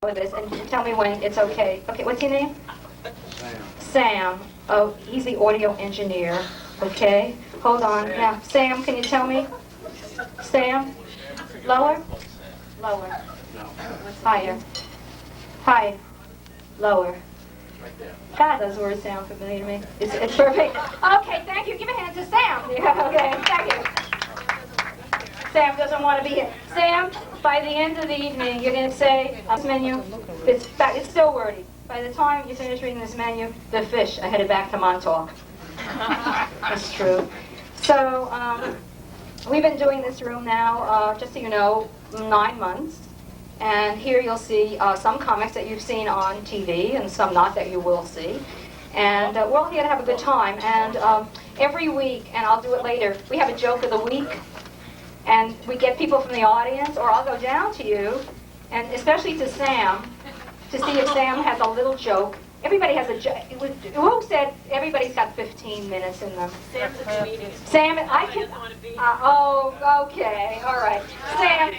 with this and tell me when it's okay. Okay, what's your name? Sam. Oh, he's the audio engineer. Okay, hold on. Now, Sam, can you tell me? Sam? Lower? Lower. Higher. High. Lower. God, those words sound familiar to me. It's perfect. Okay, thank you. Give a hand to Sam. Yeah, okay, thank you. Sam doesn't want to be here. Sam, by the end of the evening, you're going to say, this menu, it's still wordy. By the time you finish reading this menu, the fish are headed back to Montauk. That's true. So, we've been doing this room now, just so you know, 9 months. And here you'll see some comics that you've seen on TV and some not that you will see. And we're all here to have a good time. And every week, and I'll do it later, we have a joke of the week. And we get people from the audience, or I'll go down to you, and especially to Sam, to see if Sam has a little joke. Everybody has a joke. Who said everybody's got 15 minutes in them? Sam's a comedian. Sam, I can... okay, all right. Sam,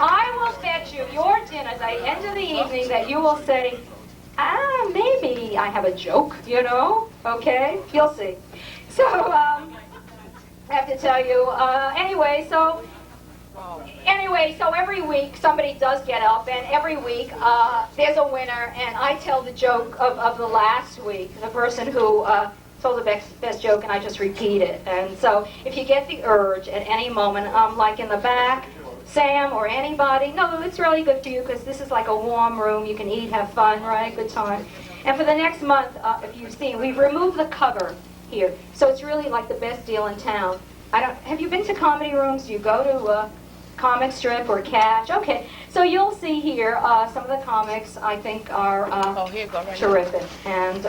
I will bet you your dinner at the end of the evening that you will say, maybe I have a joke, you know? Okay? You'll see. So, I have to tell you, anyway, so every week somebody does get up, and every week there's a winner, and I tell the joke of the last week, the person who told the best joke, and I just repeat it. And so if you get the urge at any moment, like in the back, Sam or anybody, no, it's really good for you because this is like a warm room. You can eat, have fun, right? Good time. And for the next month, if you've seen, we've removed the cover here. So it's really like the best deal in town. Have you been to comedy rooms? Do you go to Comic Strip or Catch? Okay, so you'll see here some of the comics I think are terrific. And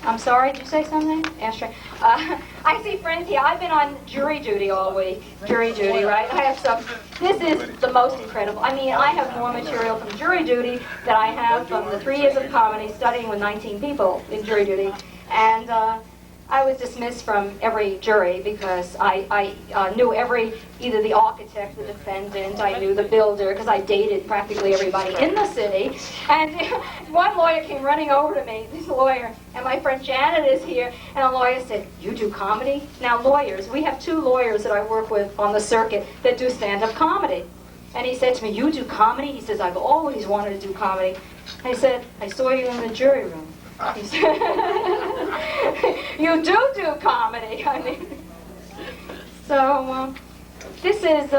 I'm sorry, did you say something? Ashtray. I see friends here. I've been on jury duty all week. Jury duty, right? I have some. This is the most incredible. I mean, I have more material from jury duty than I have from the 3 years of comedy studying with 19 people in jury duty. And I was dismissed from every jury because I knew either the architect, the defendant, I knew the builder, because I dated practically everybody in the city. And one lawyer came running over to me, this lawyer, and my friend Janet is here, and a lawyer said, "You do comedy?" Now lawyers, we have 2 lawyers that I work with on the circuit that do stand-up comedy. And he said to me, "You do comedy?" He says, "I've always wanted to do comedy." I said, "I saw you in the jury room." He said, "You do comedy." I mean, so this is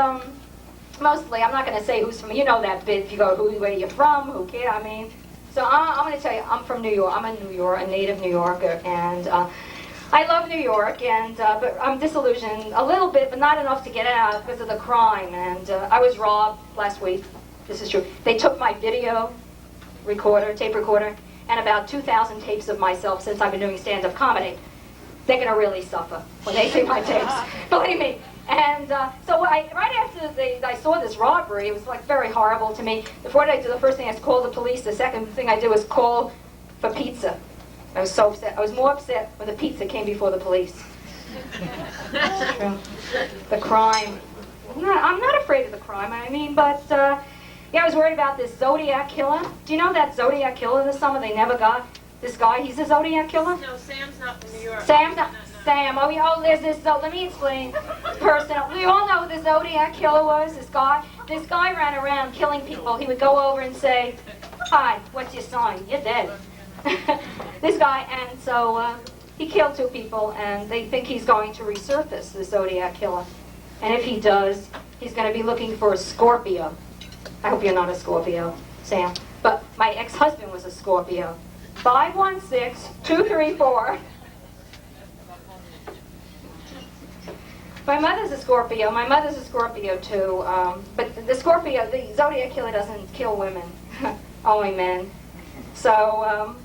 mostly. I'm not going to say who's from. You know that bit. If you go, where you're from, who cares? I mean, so I'm going to tell you. I'm from New York. I'm a native New Yorker, and I love New York. And but I'm disillusioned a little bit, but not enough to get out because of the crime. And I was robbed last week. This is true. They took my video recorder, tape recorder, and about 2,000 tapes of myself since I've been doing stand-up comedy. They're going to really suffer when they see my tapes. Believe me. And so right after I saw this robbery, it was like very horrible to me. Before I did, the first thing I called the police. The second thing I did was call for pizza. I was so upset. I was more upset when the pizza came before the police. That's true. The crime. I'm not afraid of the crime, I mean, but... yeah, I was worried about this Zodiac killer. Do you know that Zodiac killer this summer they never got? This guy, he's a Zodiac killer? No, Sam's not from New York. Sam's not. Sam, there's this, let me explain. Person, we all know who the Zodiac killer was, this guy. This guy ran around killing people. He would go over and say, "Hi, what's your sign? You're dead." This guy, and so he killed 2 people, and they think he's going to resurface, the Zodiac killer. And if he does, he's going to be looking for a Scorpio. I hope you're not a Scorpio, Sam. But my ex-husband was a Scorpio. 516-234. My mother's a Scorpio. My mother's a Scorpio, too. But the Scorpio, the Zodiac killer doesn't kill women. Only men. So,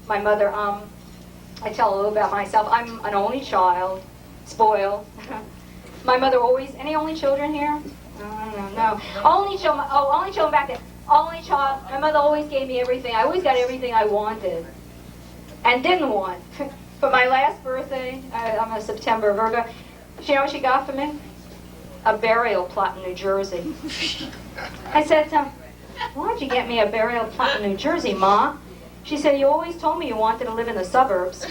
my mother, I tell a little about myself. I'm an only child. Spoiled. My mother always... Any only children here? No. Only children back then. Only child. My mother always gave me everything. I always got everything I wanted. And didn't want. For my last birthday, I'm a September Virgo, you know what she got for me? A burial plot in New Jersey. I said to him, why'd you get me a burial plot in New Jersey, Ma? She said, you always told me you wanted to live in the suburbs.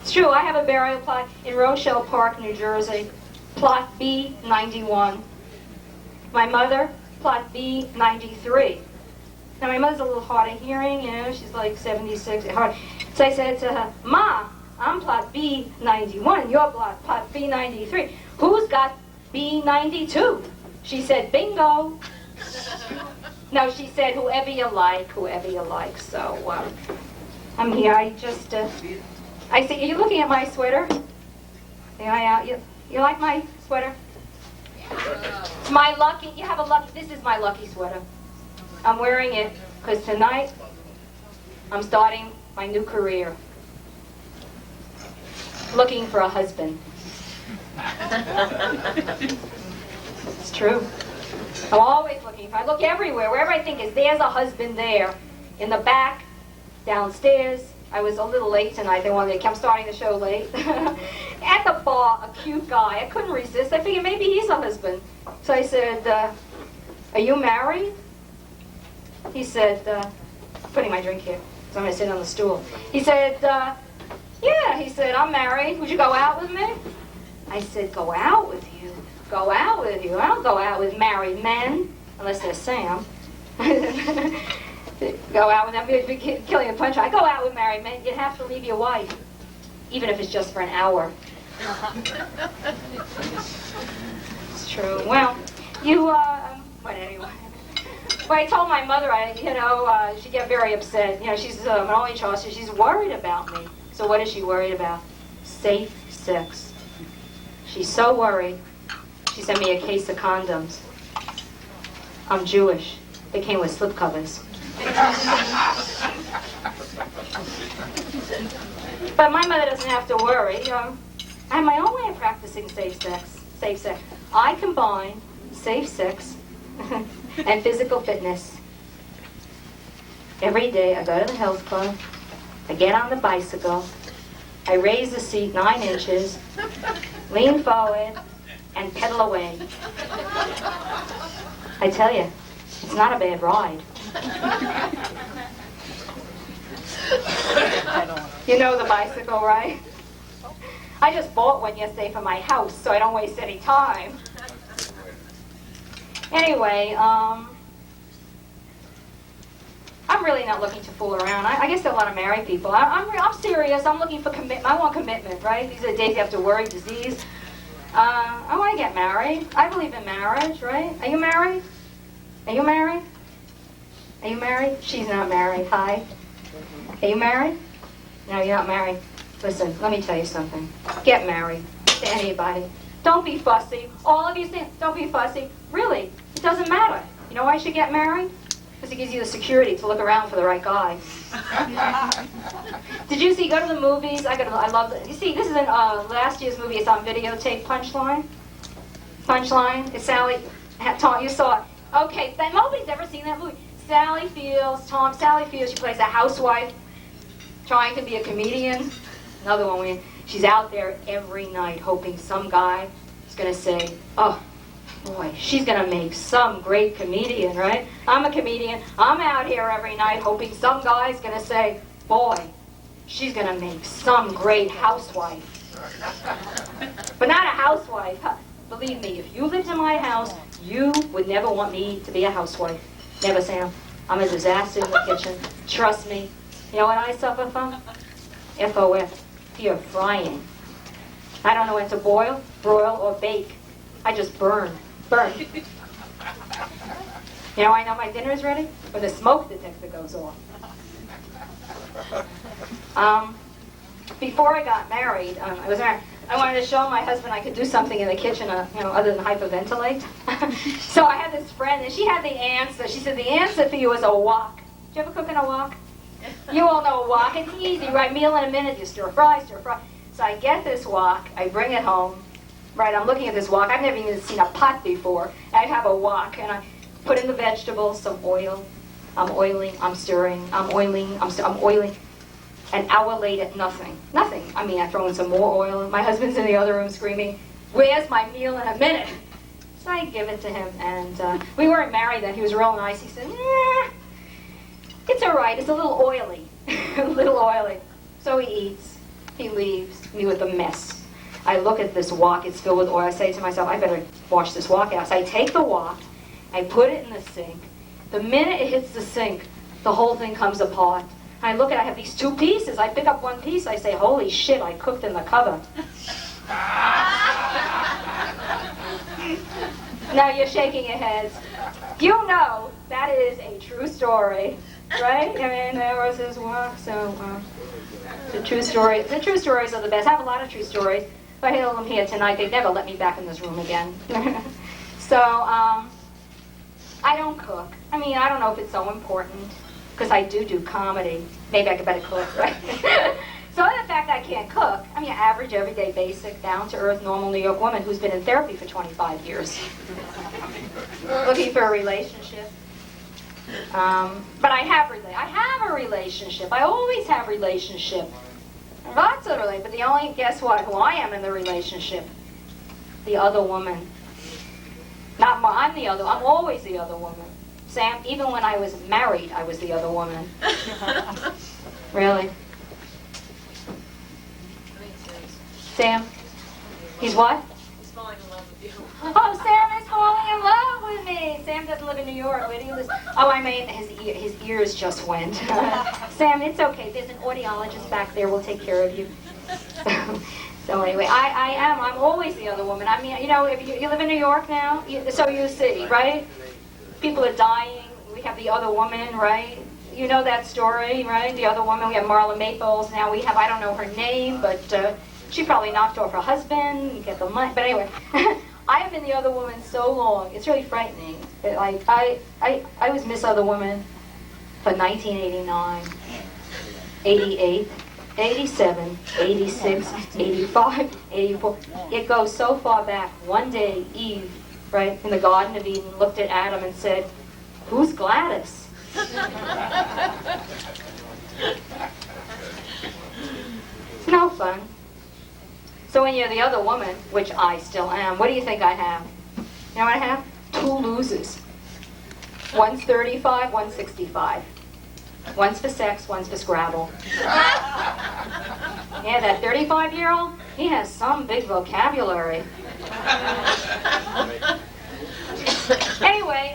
It's true, I have a burial plot in Rochelle Park, New Jersey, plot B91. My mother, plot B93. Now, my mother's a little hard of hearing, you know, she's like 76. Hard. So I said to her, Ma, I'm plot B91, you're plot B93. Who's got B92? She said, bingo. No, she said, whoever you like. So, I'm here. I see, are you looking at my sweater? Yeah, you like my sweater? It's my lucky, this is my lucky sweater. I'm wearing it because tonight I'm starting my new career. Looking for a husband. It's true. I'm always looking for, I look everywhere, wherever I think there's a husband there. In the back, downstairs. I was a little late tonight, I'm starting the show late. At the bar, a cute guy, I couldn't resist. I figured maybe he's a husband. So I said, are you married? He said, I'm putting my drink here, so I'm going to sit on the stool. He said, yeah, he said, I'm married. Would you go out with me? I said, go out with you? Go out with you? I don't go out with married men, unless they're Sam. Go out with them, be killing a punch. I go out with married men. You have to leave your wife, even if it's just for an hour. It's true. Well, but anyway. But I told my mother, she'd get very upset. You know, she's an only child, so she's worried about me. So what is she worried about? Safe sex. She's so worried. She sent me a case of condoms. I'm Jewish. They came with slipcovers. But my mother doesn't have to worry. You know, I have my own way of practicing safe sex. Safe sex. I combine safe sex and physical fitness. Every day I go to the health club. I get on the bicycle. I raise the seat 9 inches, lean forward, and pedal away. I tell you, it's not a bad ride. You know the bicycle, right? I just bought one yesterday for my house, so I don't waste any time. Anyway, I'm really not looking to fool around. I guess there are a lot of married people. I'm serious. I'm looking for commitment. I want commitment, right? These are the days you have to worry, disease. I want to get married. I believe in marriage, right? Are you married? Are you married? Are you married? She's not married. Hi. Are you married? No, you're not married. Listen, let me tell you something. Get married to anybody. Don't be fussy. All of you say, don't be fussy. Really, it doesn't matter. You know why you should get married? Because it gives you the security to look around for the right guy. Did you see, go to the movies? I love it. You see, this is in last year's movie. It's on videotape. Punchline. It's Sally. You saw it. Okay, nobody's ever seen that movie. Sally Fields, she plays a housewife trying to be a comedian. Another one, she's out there every night hoping some guy is going to say, oh, boy, she's going to make some great comedian, right? I'm a comedian. I'm out here every night hoping some guy's going to say, boy, she's going to make some great housewife. But not a housewife. Believe me, if you lived in my house, you would never want me to be a housewife. Never, Sam. I'm a disaster in the kitchen. Trust me. You know what I suffer from? FOF. Fear of frying. I don't know when to boil, broil, or bake. I just burn. You know I know my dinner is ready? When the smoke detector goes off. Before I got married, I wanted to show my husband I could do something in the kitchen, other than hyperventilate. So I had this friend, and she had the answer. She said, the answer for you is a wok. Did you ever cook in a wok? You all know a wok. It's easy, right? Meal in a minute. You stir fry. So I get this wok. I bring it home. Right, I'm looking at this wok. I've never even seen a pot before. I have a wok, and I put in the vegetables, some oil. I'm oiling, I'm stirring, I'm oiling. An hour later, nothing. I throw in some more oil. My husband's in the other room screaming, where's my meal in a minute? So I give it to him, and we weren't married then. He was real nice. He said, "Nah, it's all right. It's a little oily, a little oily." So he eats. He leaves me with a mess. I look at this wok. It's filled with oil. I say to myself, I better wash this wok out. So I take the wok. I put it in the sink. The minute it hits the sink, the whole thing comes apart. I look at it. I have these two pieces. I pick up one piece. I say, holy shit, I cooked in the cover. Now you're shaking your heads. You know that is a true story, right? I mean, there was this wok, so the true story. The true stories are the best. I have a lot of true stories. If I tell them here tonight, they'd never let me back in this room again. So, I don't cook. I mean, I don't know if it's so important, because I do comedy. Maybe I could better cook, right? So the fact that I can't cook, I mean, average, everyday, basic, down-to-earth, normal New York woman who's been in therapy for 25 years. Looking for a relationship. But I have a relationship. I always have relationship. Lots of relationships. But the only, guess what, who I am in the relationship? The other woman. I'm the other, I'm always the other woman. Sam, even when I was married, I was the other woman. Really? Sam? He's what? He's falling in love with you. Oh, Sam is falling in love with me. Sam doesn't live in New York. Where do you live? Oh, I mean, his ears just went. Sam, it's okay. There's an audiologist back there. We'll take care of you. So anyway, I'm always the other woman. I mean, you know, if you live in New York now, so you see, right? People are dying. We have the other woman, right? You know that story, right? The other woman. We have Marla Maples. Now we have, I don't know her name, but she probably knocked off her husband. You get the money. But anyway, I have been the other woman so long. It's really frightening. Like I was Miss Other Woman for 1989, 88. 87, 86, 85, 84. It goes so far back. One day, Eve, right, in the Garden of Eden, looked at Adam and said, "Who's Gladys?" No fun. So when you're the other woman, which I still am, what do you think I have? You know what I have? 2 losers. One's 35, one's 65. One's for sex, one's for Scrabble. Yeah, that 35-year-old, he has some big vocabulary. Anyway,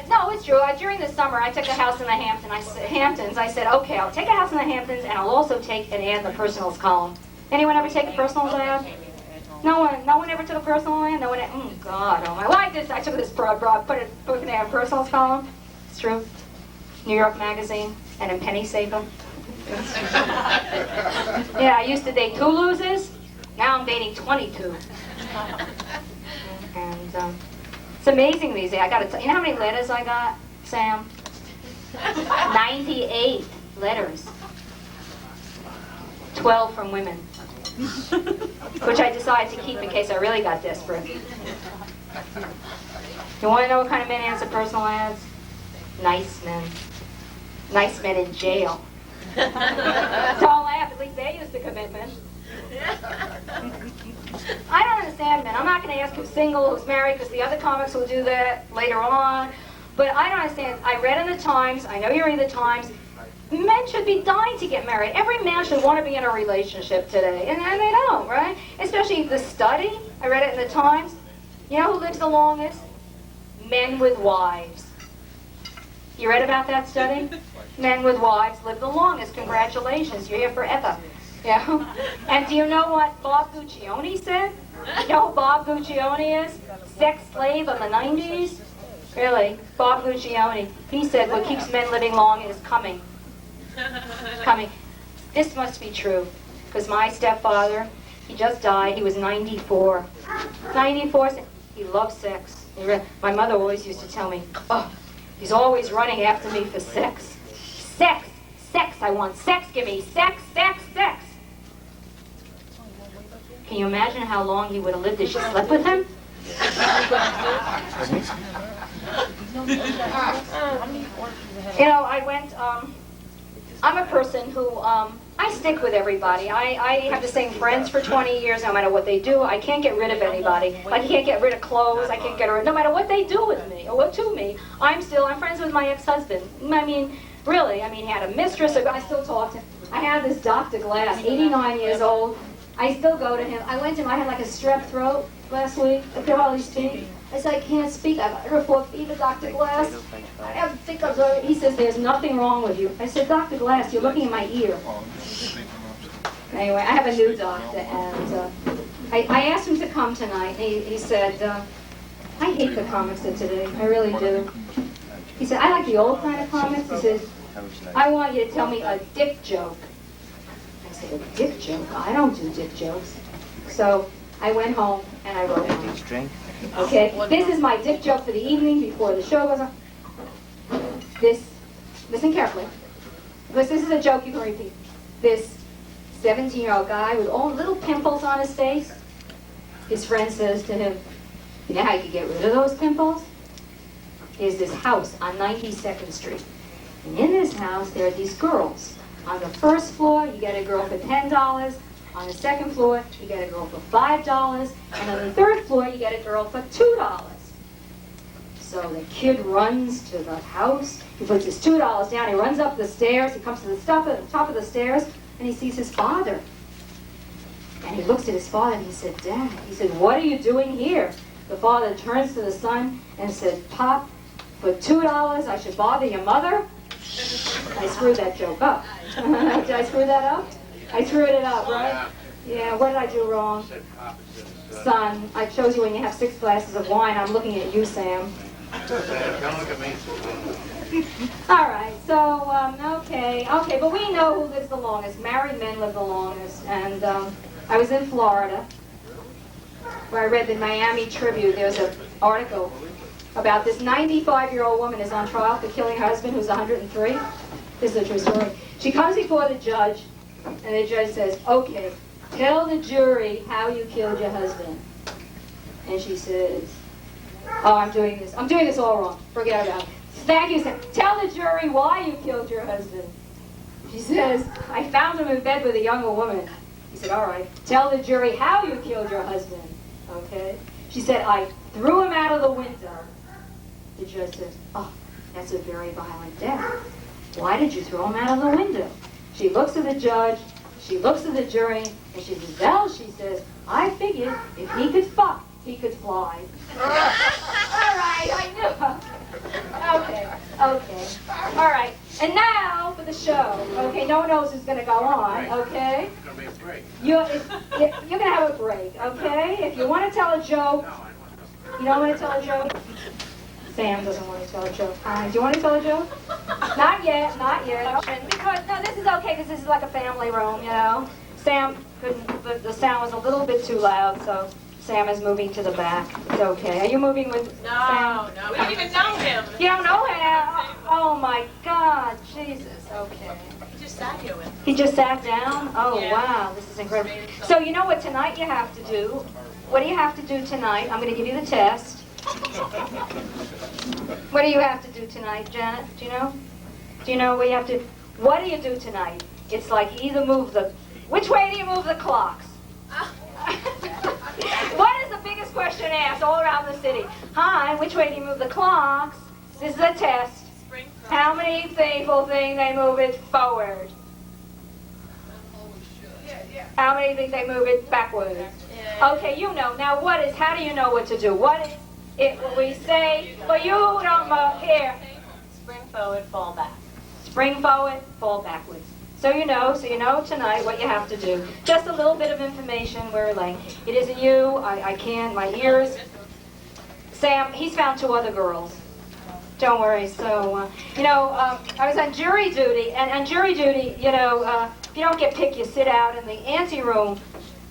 no, it's true. During the summer, I took a house in the Hamptons. I said, okay, I'll take a house in the Hamptons, and I'll also take an ad in the personals column. Anyone ever take a personals ad? No one ever took a personal ad? No one. Oh God, oh my! Well, I did. I took this broad, put an ad in the personals column. It's true. New York Magazine, and in Penny Saver. Yeah, I used to date 2 losers. Now I'm dating 22. And it's amazing these days. I got to. You know how many letters I got, Sam? 98 letters. 12 from women, which I decided to keep in case I really got desperate. You want to know what kind of men answer personal ads? Nice men. Nice men in jail. Don't laugh, at least they used the commitment. I don't understand men. I'm not going to ask who's single, who's married, because the other comics will do that later on. But I don't understand. I read in the Times, I know you read the Times, men should be dying to get married. Every man should want to be in a relationship today, and they don't, right? Especially the study, I read it in the Times. You know who lives the longest? Men with wives. You read about that study? Men with wives live the longest. Congratulations, you're here forever. Yeah. And do you know what Bob Guccione said? You know who Bob Guccione is? Sex slave of the 90s? Really, Bob Guccione. He said what keeps men living long is coming. Coming. This must be true, because my stepfather, he just died. He was 94. 94. He loved sex. My mother always used to tell me, oh, he's always running after me for sex. Sex! Sex! I want sex! Give me sex! Sex! Sex! Can you imagine how long he would have lived if she slept with him? You know, I went, I'm a person who, I I stick with everybody. I have the same friends for 20 years, no matter what they do. I can't get rid of anybody. Like, I can't get rid of clothes. I can't get rid, no matter what they do with me, or what to me. I'm friends with my ex-husband. I mean, really, he had a mistress. I still talk to him. I have this Dr. Glass, 89 years old. I still go to him. I went to him. I had like a strep throat last week. I feel all these teeth. I said, I can't speak. I've got report fever, Dr. Glass. I have hiccups. He says, there's nothing wrong with you. I said, Dr. Glass, you're looking in my ear. Anyway, I have a new doctor, and I asked him to come tonight. He said, I hate the comics of today. I really do. He said, I like the old kind of comics. He says, I want you to tell me a dick joke. I said, a dick joke? I don't do dick jokes. So I went home and I wrote one. Okay, this is my dick joke for the evening before the show goes on. Listen carefully, because this is a joke you can repeat. This 17-year-old guy with all little pimples on his face, his friend says to him, you know how you can get rid of those pimples? There's this house on 92nd Street. And in this house, there are these girls. On the first floor, you get a girl for $10. On the second floor, you get a girl for $5. And on the third floor, you get a girl for $2. So the kid runs to the house. He puts his $2 down. He runs up the stairs. He comes to the top of the stairs, and he sees his father. And he looks at his father, and he said, Dad. He said, what are you doing here? The father turns to the son and said, Pop, for $2, I should bother your mother? I screwed that joke up. Did I screw that up? I screwed it up, right? Yeah, what did I do wrong? Son, I chose you when you have 6 glasses of wine. I'm looking at you, Sam. Don't look at me. All right, so, okay, but we know who lives the longest. Married men live the longest. And I was in Florida, where I read the Miami Tribune. There's an article about this 95-year-old woman is on trial for killing her husband, who's 103. This is a true story. She comes before the judge, and the judge says, okay, tell the jury how you killed your husband. And she says, oh, I'm doing this all wrong. Forget about it. Thank you, Sam. Tell the jury why you killed your husband. She says, I found him in bed with a younger woman. He said, all right, tell the jury how you killed your husband. Okay? She said, I threw him out of the window. The judge says, oh, that's a very violent death. Why did you throw him out of the window? She looks at the judge, she looks at the jury, and she says, well, she says, I figured if he could fuck, he could fly. All right, I knew. Okay. All right, and now for the show. Okay, no one knows who's going to go on, okay? It's going to be a break. You're going to have a break, okay? If you want to tell a joke, you don't want to tell a joke? Sam doesn't want to tell a joke. Do you want to tell a joke? Not yet. Because, no, this is okay because this is like a family room, you know. Sam couldn't, the sound was a little bit too loud, so Sam is moving to the back. It's okay. Are you moving with Sam? No, we don't even know him. You don't know him? Oh my God, Jesus, okay. He just sat here with us. He just sat down? Oh, Yeah. wow, this is incredible. So you know what tonight you have to do? What do you have to do tonight? I'm going to give you the test. What do you have to do tonight, Janet? Do you know? Do you know what you have to... What do you do tonight? It's like either move the... Which way do you move the clocks? What is the biggest question asked all around the city? Hi, which way do you move the clocks? This is a test. How many people think they move it forward? How many think they move it backwards? Okay, you know. Now what is, how do you know what to do? What is it when we say, well, you don't move here. Spring forward, fall back. Spring forward, fall backwards. So you know tonight what you have to do. Just a little bit of information. We're like, it isn't you, I can't, my ears. Sam, he's found 2 other girls. Don't worry. So, I was on jury duty, and on jury duty, if you don't get picked, you sit out in the ante room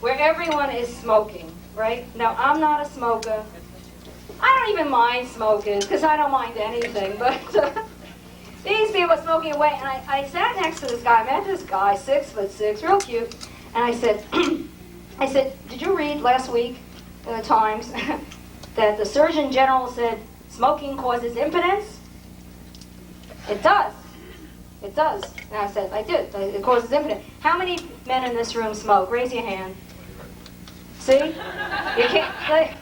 where everyone is smoking, right? Now, I'm not a smoker. I don't even mind smoking, because I don't mind anything, but these people are smoking away, and I sat next to this guy. I met this guy, 6'6", real cute, and I said, did you read last week in the Times that the Surgeon General said smoking causes impotence? It does. It does. And I said, I did. It causes impotent. How many men in this room smoke? Raise your hand. See? You can't.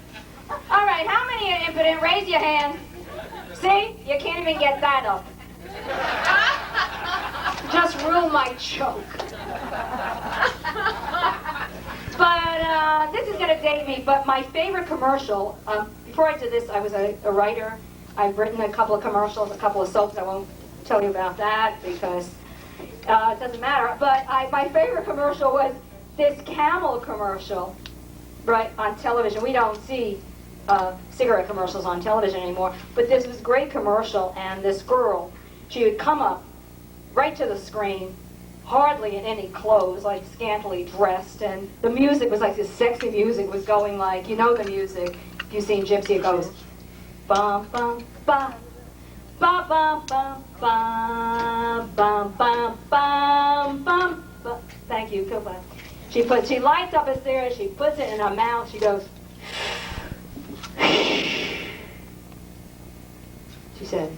All right, how many are impotent? Raise your hand. See? You can't even get that up. Just ruined my joke. But this is going to date me, but my favorite commercial, before I did this, I was a writer. I've written a couple of commercials, a couple of soaps. I won't tell you about that because it doesn't matter. But my favorite commercial was this Camel commercial, right, on television. We don't see cigarette commercials on television anymore, but this was a great commercial, and this girl, she would come up right to the screen, hardly in any clothes, like scantily dressed, and the music was like this sexy music was going like, you know the music, if you've seen Gypsy, it goes bum bum bum bum bum bum bum bum bum bum bum bum. Thank you, goodbye. She lights up a cigarette, she puts it in her mouth, she goes she said,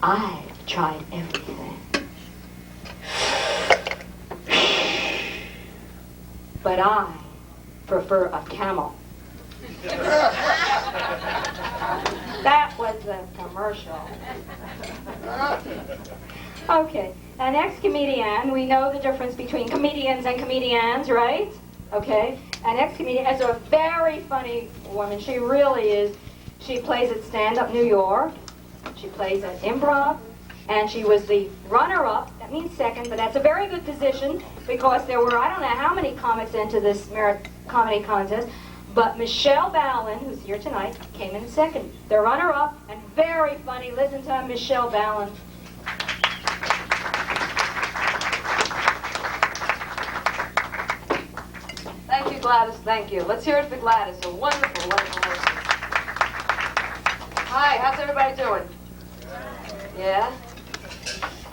I've tried everything, but I prefer a Camel. That was the commercial. Okay, an ex-comedian, we know the difference between comedians and comedians, right? Okay, an ex-comedian is a very funny woman. She really is. She plays at Stand Up New York. She plays at Improv. And she was the runner-up. That means second, but that's a very good position because there were, I don't know how many comics into this merit comedy contest, but Michelle Ballin, who's here tonight, came in second. The runner-up, and very funny. Listen to Michelle Ballin. Thank you, Gladys. Thank you. Let's hear it for Gladys. A wonderful, wonderful person. Hi, how's everybody doing? Yeah?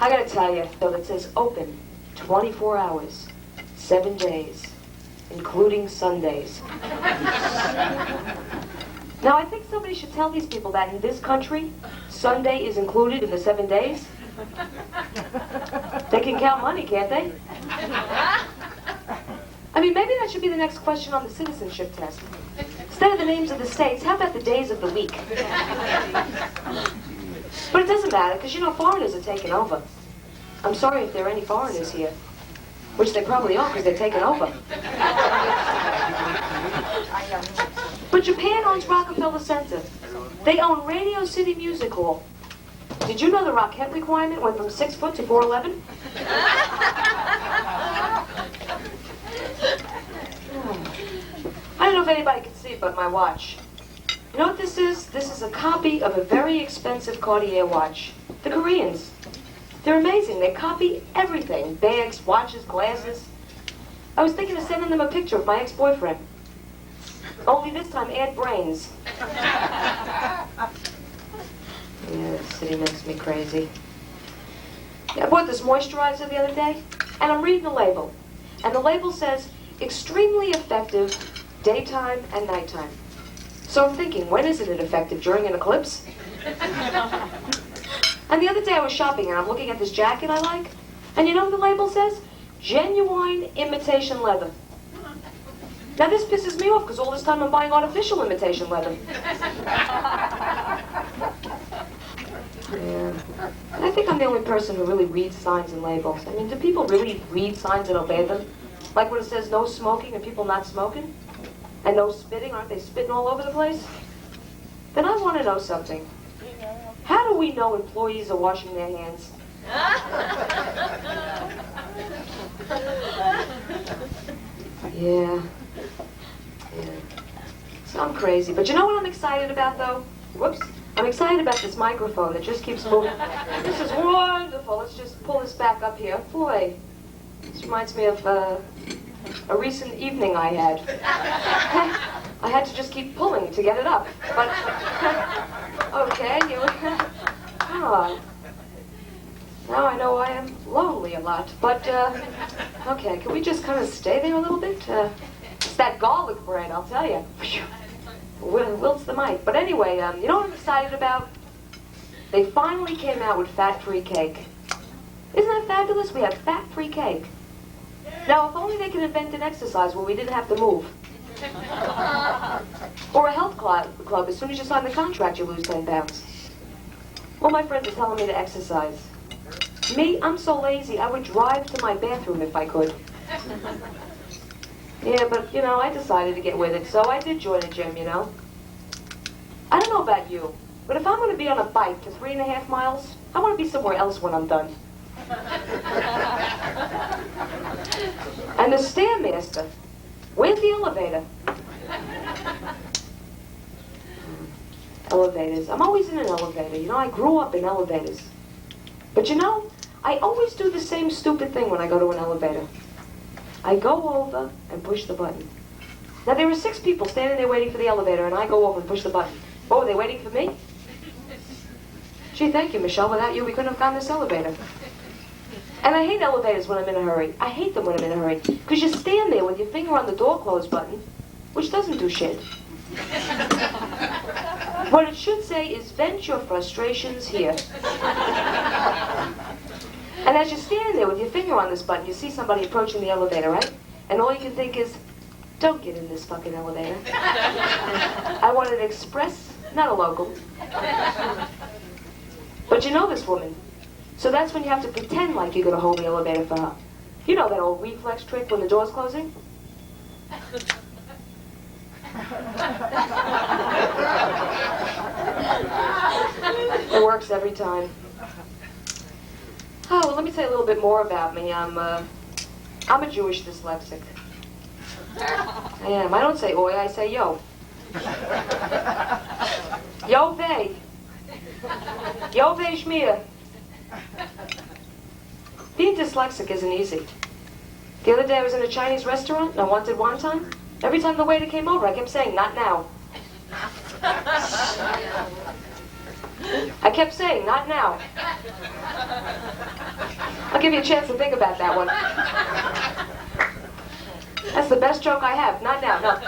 I gotta tell you, though, it says open 24 hours, 7 days, including Sundays. Now, I think somebody should tell these people that in this country, Sunday is included in the 7 days. They can count money, can't they? I mean, maybe that should be the next question on the citizenship test. Instead of the names of the states, how about the days of the week? But it doesn't matter, because, you know, foreigners are taking over. I'm sorry if there are any foreigners here. Which they probably are, because they're taking over. But Japan owns Rockefeller Center. They own Radio City Music Hall. Did you know the Rockette requirement went from 6 foot to 4'11"? I don't know if anybody can see it but my watch. You know what this is? This is a copy of a very expensive Cartier watch. The Koreans. They're amazing. They copy everything. Bags, watches, glasses. I was thinking of sending them a picture of my ex-boyfriend. Only this time, add brains. Yeah, this city makes me crazy. Yeah, I bought this moisturizer the other day, and I'm reading the label. And the label says, extremely effective daytime and nighttime. So I'm thinking, when isn't it effective? During an eclipse? And the other day I was shopping and I'm looking at this jacket I like, and you know what the label says? Genuine imitation leather. Now this pisses me off because all this time I'm buying artificial imitation leather. Yeah. And I think I'm the only person who really reads signs and labels. I mean, do people really read signs and obey them? Like when it says no smoking and people not smoking? And no spitting, aren't they spitting all over the place? Then I want to know something. How do we know employees are washing their hands? Yeah. So I'm crazy. But you know what I'm excited about, though? Whoops. I'm excited about this microphone that just keeps moving. This is wonderful. Let's just pull this back up here. Boy, this reminds me of a recent evening I had. I had to just keep pulling to get it up. But, okay, come on. Now I know I am lonely a lot. But, okay, can we just kind of stay there a little bit? It's that garlic bread, I'll tell you. Wilts the mic. But anyway, you know what I'm excited about? They finally came out with fat-free cake. Isn't that fabulous? We have fat-free cake. Now, if only they could invent an exercise where we didn't have to move. Or a health club, as soon as you sign the contract, you lose 10 pounds. All my friends are telling me to exercise. Me, I'm so lazy, I would drive to my bathroom if I could. Yeah, but, you know, I decided to get with it, so I did join a gym, you know. I don't know about you, but if I'm going to be on a bike for 3.5 miles, I want to be somewhere else when I'm done. And the Stairmaster, where's the elevator? Elevators. I'm always in an elevator. You know, I grew up in elevators. But you know, I always do the same stupid thing when I go to an elevator. I go over and push the button. Now, there are 6 people standing there waiting for the elevator, and I go over and push the button. Oh, are they waiting for me? Gee, thank you, Michelle. Without you, we couldn't have gotten this elevator. And I hate elevators when I'm in a hurry. I hate them when I'm in a hurry. Because you stand there with your finger on the door close button, which doesn't do shit. What it should say is, vent your frustrations here. And as you stand there with your finger on this button, you see somebody approaching the elevator, right? And all you can think is, don't get in this fucking elevator. I want an express, not a local. But you know this woman. So that's when you have to pretend like you're going to hold the elevator for her. You know that old reflex trick when the door's closing? It works every time. Oh, well, let me tell you a little bit more about me. I'm a Jewish dyslexic. I am. I don't say oi, I say yo. Yo vey. Yo vey shmir. Being dyslexic isn't easy. The other day I was in a Chinese restaurant and I wanted wonton. Every time the waiter came over, I kept saying, not now. I kept saying, not now. I'll give you a chance to think about that one. That's the best joke I have. Not now, no.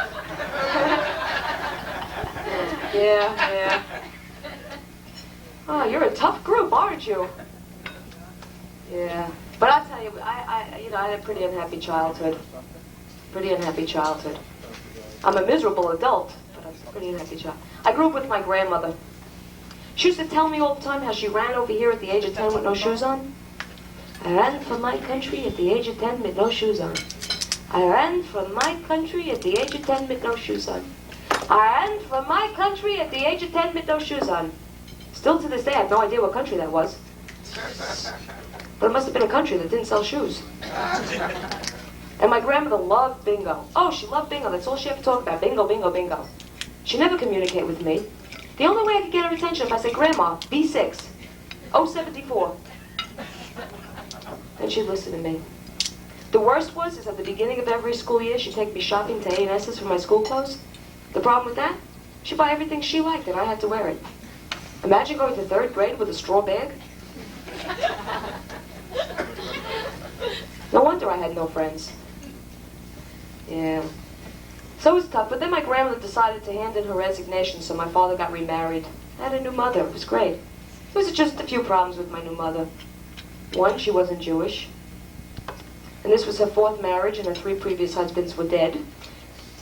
Yeah. Oh, you're a tough group, aren't you? Yeah. But I'll tell you, I had a pretty unhappy childhood. I'm a miserable adult, but I'm a pretty unhappy child. I grew up with my grandmother. She used to tell me all the time how she ran over here at the age of 10 with no shoes on. I ran from my country at the age of 10 with no shoes on. I ran from my country at the age of 10 with no shoes on. I ran from my country at the age of 10 with no shoes on. Still to this day, I have no idea what country that was. But it must have been a country that didn't sell shoes. And my grandmother loved bingo. Oh, she loved bingo. That's all she ever talked about. Bingo, bingo, bingo. She never communicated with me. The only way I could get her attention if I said, Grandma, B6, 074. Then she'd listen to me. The worst is at the beginning of every school year, she'd take me shopping to A&S's for my school clothes. The problem with that? She'd buy everything she liked and I had to wear it. Imagine going to 3rd grade with a straw bag. No wonder I had no friends. Yeah. So it was tough, but then my grandmother decided to hand in her resignation, so my father got remarried. I had a new mother. It was great. There was just a few problems with my new mother. One, she wasn't Jewish. And this was her 4th marriage, and her 3 previous husbands were dead.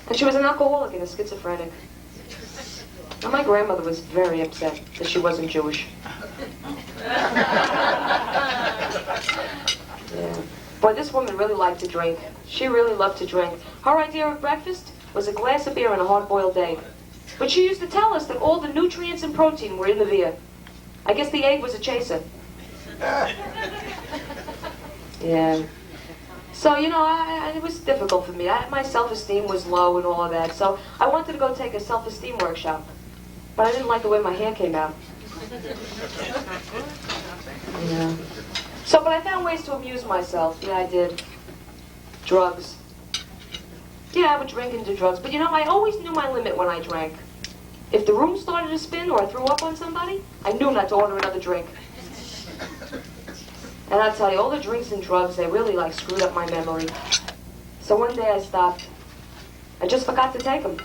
And she was an alcoholic and a schizophrenic. And my grandmother was very upset that she wasn't Jewish. Yeah. Boy, this woman really liked to drink. She really loved to drink. Her idea of breakfast was a glass of beer and a hard-boiled egg. But she used to tell us that all the nutrients and protein were in the beer. I guess the egg was a chaser. Yeah. So, you know, it was difficult for me. My self-esteem was low and all of that. So I wanted to go take a self-esteem workshop. But I didn't like the way my hair came out. Yeah. So, but I found ways to amuse myself. Yeah, I did. Drugs. Yeah, I would drink and do drugs. But you know, I always knew my limit when I drank. If the room started to spin or I threw up on somebody, I knew not to order another drink. And I'll tell you, all the drinks and drugs, they really screwed up my memory. So one day I stopped. I just forgot to take them.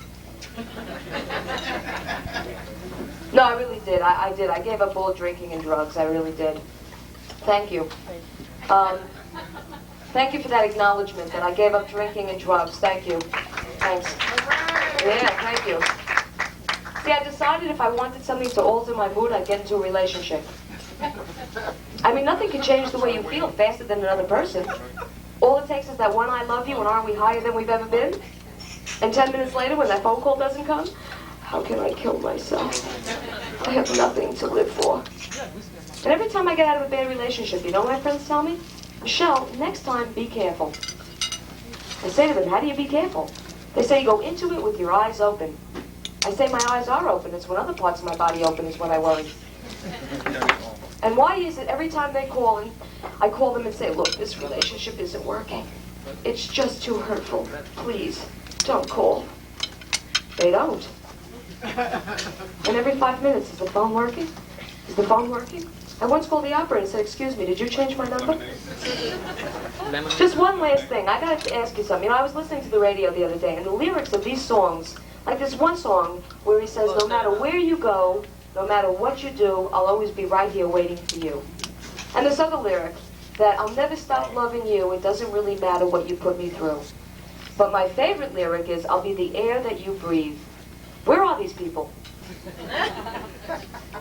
No, I really did. I did. I gave up all drinking and drugs. I really did. Thank you. Thank you for that acknowledgement that I gave up drinking and drugs. Thank you. Thanks. Yeah, thank you. See, I decided if I wanted something to alter my mood, I'd get into a relationship. I mean, nothing can change the way you feel faster than another person. All it takes is that one I love you and aren't we higher than we've ever been? And 10 minutes later, when that phone call doesn't come, how can I kill myself? I have nothing to live for. And every time I get out of a bad relationship, you know what my friends tell me? Michelle, next time, be careful. I say to them, how do you be careful? They say you go into it with your eyes open. I say my eyes are open. It's when other parts of my body open is when I worry. And why is it every time they call and I call them and say, look, this relationship isn't working. It's just too hurtful. Please, don't call. They don't. And every 5 minutes, is the phone working? Is the phone working? I once called the operator and said, excuse me, did you change my number? Just one last thing. I got to ask you something. You know, I was listening to the radio the other day, and the lyrics of these songs, like this one song where he says, no matter where you go, no matter what you do, I'll always be right here waiting for you. And this other lyric, that I'll never stop loving you, it doesn't really matter what you put me through. But my favorite lyric is, I'll be the air that you breathe. Where are these people?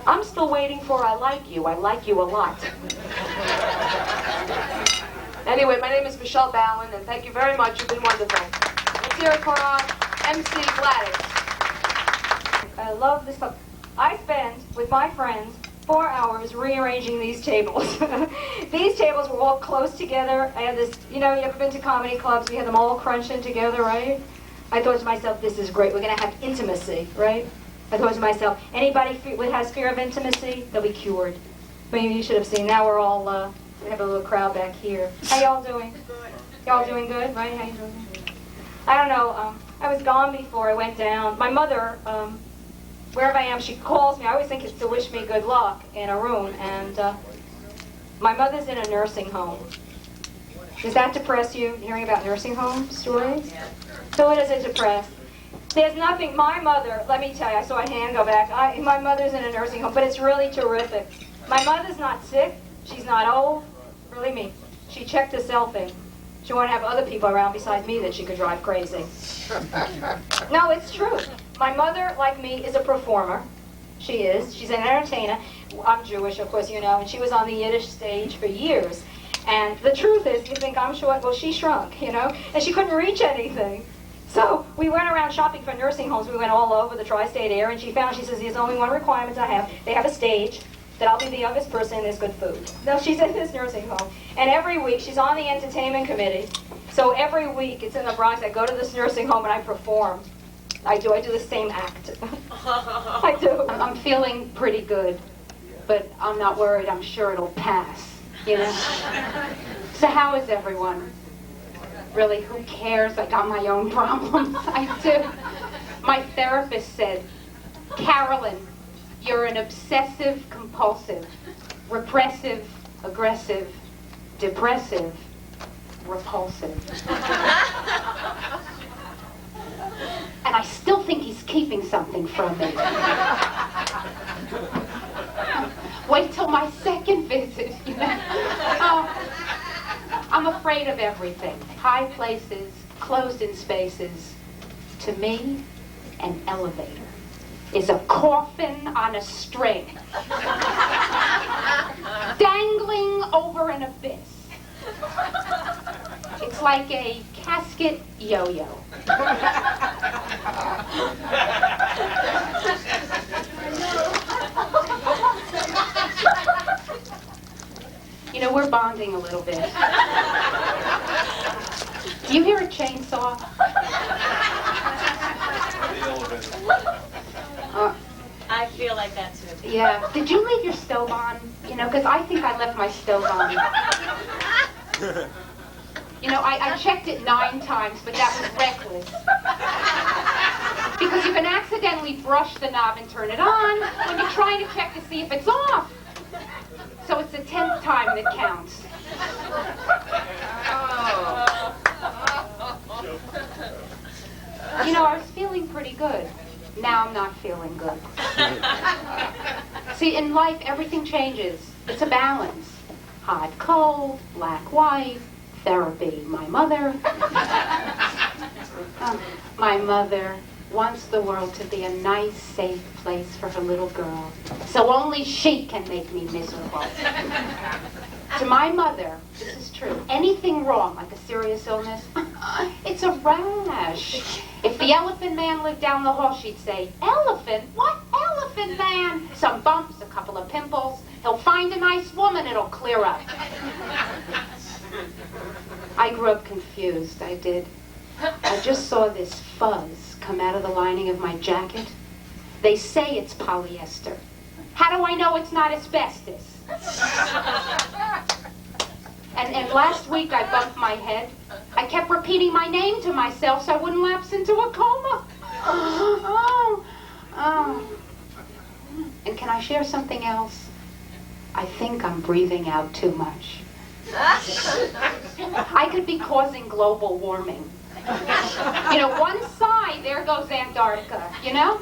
I'm still waiting for I like you a lot. Anyway, my name is Michelle Ballin, and thank you very much. You've been wonderful. Let's hear it for our MC Gladys. I love this song. I spend, with my friends, 4 hours rearranging these tables. These tables were all close together. I had this, you know, you ever been to comedy clubs? We had them all crunching together, right? I thought to myself, this is great. We're going to have intimacy, right? I thought to myself, anybody who has fear of intimacy, they'll be cured. Maybe you should have seen. Now we're all, we have a little crowd back here. How y'all doing? Y'all doing good, right? How you doing? I don't know. I was gone before I went down. My mother, wherever I am, she calls me. I always think it's to wish me good luck in a room. And my mother's in a nursing home. Does that depress you, hearing about nursing home stories? So what does it depress? There's nothing, my mother, let me tell you, I saw a hand go back. My mother's in a nursing home, but it's really terrific. My mother's not sick. She's not old. Believe me, she checked herself in. She wanted to have other people around besides me that she could drive crazy. No, it's true. My mother, like me, is a performer. She is. She's an entertainer. I'm Jewish, of course, you know, and she was on the Yiddish stage for years. And the truth is, you think I'm short? Well, she shrunk, you know, and she couldn't reach anything. So we went around shopping for nursing homes. We went all over the tri-state area, and she says, there's only one requirement I have. They have a stage, that I'll be the youngest person, and there's good food. No, she's in this nursing home. And every week, she's on the entertainment committee. So every week, it's in the Bronx, I go to this nursing home and I perform. I do the same act. I do. I'm feeling pretty good, but I'm not worried. I'm sure it'll pass, you know? So how is everyone? Really, who cares? I got my own problems. I do. My therapist said, Carolyn, you're an obsessive, compulsive, repressive, aggressive, depressive, repulsive. And I still think he's keeping something from me. Wait till my second visit, you know? I'm afraid of everything. High places, closed-in spaces. To me, an elevator is a coffin on a string, dangling over an abyss. It's like a casket yo-yo. You know, we're bonding a little bit. Do you hear a chainsaw? I feel like that too. Yeah. Did you leave your stove on? You know, because I think I left my stove on. You know, I checked it 9 times, but that was reckless. Because you can accidentally brush the knob and turn it on when you're trying to check to see if it's off. So it's the 10th time that counts. You know, I was feeling pretty good. Now I'm not feeling good. See, in life, everything changes. It's a balance. Hot, cold, black, white, therapy. My mother wants the world to be a nice, safe place for her little girl. So only she can make me miserable. To my mother, this is true, anything wrong, like a serious illness, it's a rash. If the elephant man lived down the hall, she'd say, elephant? What elephant man? Some bumps, a couple of pimples. He'll find a nice woman, it'll clear up. I grew up confused, I did. I just saw this fuzz come out of the lining of my jacket. They say it's polyester. How do I know it's not asbestos? And last week I bumped my head. I kept repeating my name to myself so I wouldn't lapse into a coma. Oh. And can I share something else? I think I'm breathing out too much. I could be causing global warming. You know, one sigh, there goes Antarctica, you know?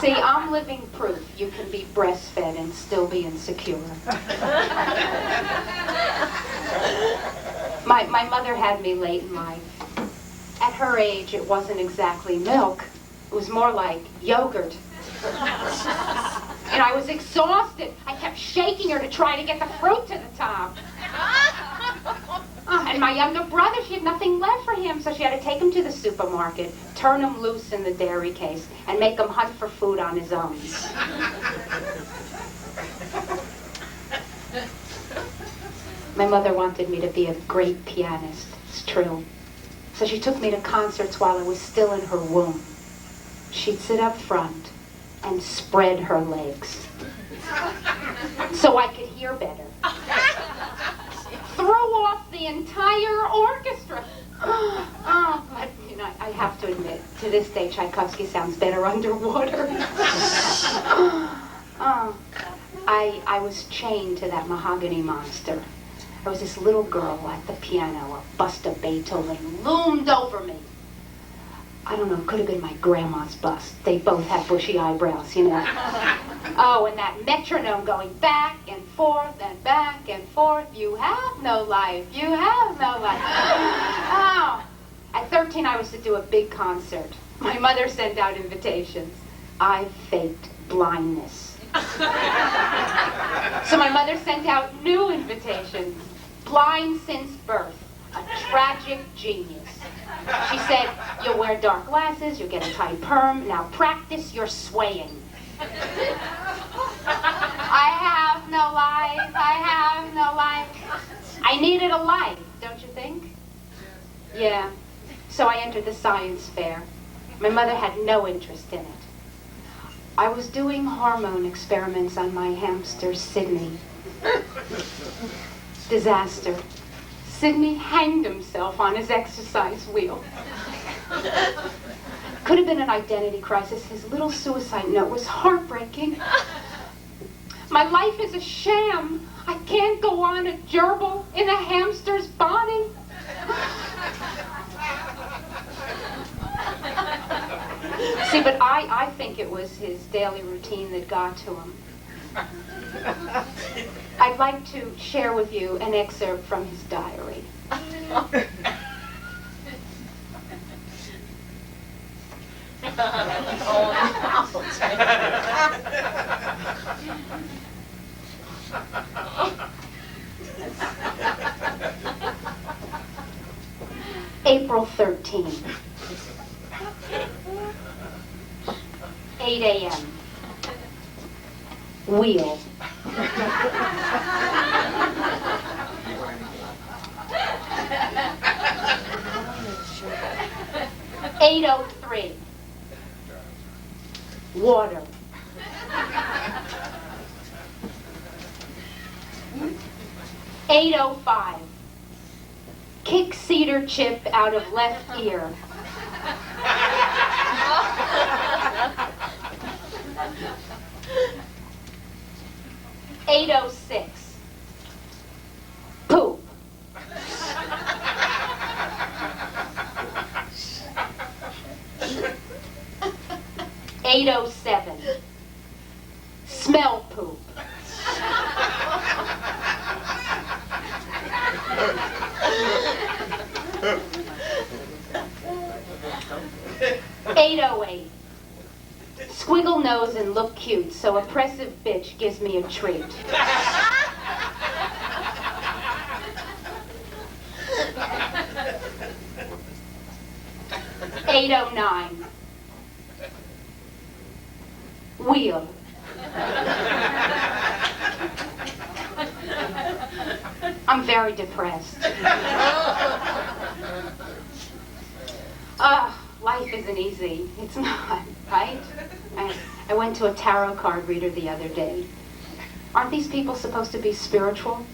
See, I'm living proof you can be breastfed and still be insecure. My mother had me late in life. At her age, it wasn't exactly milk. It was more like yogurt. And I was exhausted. I kept shaking her to try to get the fruit to the top. And my younger brother, she had nothing left for him, so she had to take him to the supermarket, turn him loose in the dairy case, and make him hunt for food on his own. My mother wanted me to be a great pianist. It's true. So she took me to concerts while I was still in her womb. She'd sit up front and spread her legs so I could hear better. Throw off the entire orchestra. But, you know, I have to admit, to this day, Tchaikovsky sounds better underwater. I was chained to that mahogany monster. There was this little girl at the piano, a bust of Beethoven loomed over me. I don't know, could have been my grandma's bust. They both had bushy eyebrows, you know. Oh, and that metronome going back and forth and back and forth. You have no life. You have no life. Oh. At 13, I was to do a big concert. My mother sent out invitations. I faked blindness. So my mother sent out new invitations. Blind since birth. A tragic genius. She said, you'll wear dark glasses, you'll get a tight perm, now practice your swaying. I have no life, I have no life. I needed a life, don't you think? Yeah. So I entered the science fair. My mother had no interest in it. I was doing hormone experiments on my hamster, Sydney. Disaster. Sydney hanged himself on his exercise wheel. Could have been an identity crisis. His little suicide note was heartbreaking. My life is a sham. I can't go on a gerbil in a hamster's body. See, but I think it was his daily routine that got to him. I'd like to share with you an excerpt from his diary. April 13th, 8 a.m. Wheel. 8:03. Water. 8:05. Kick cedar chip out of left ear. 8:06. Poop. 8:07. Smell poop. 808. Squiggle nose and look cute, so oppressive bitch gives me a treat. 809. Wheel. I'm very depressed. Life isn't easy. It's not, right? I went to a tarot card reader the other day. Aren't these people supposed to be spiritual?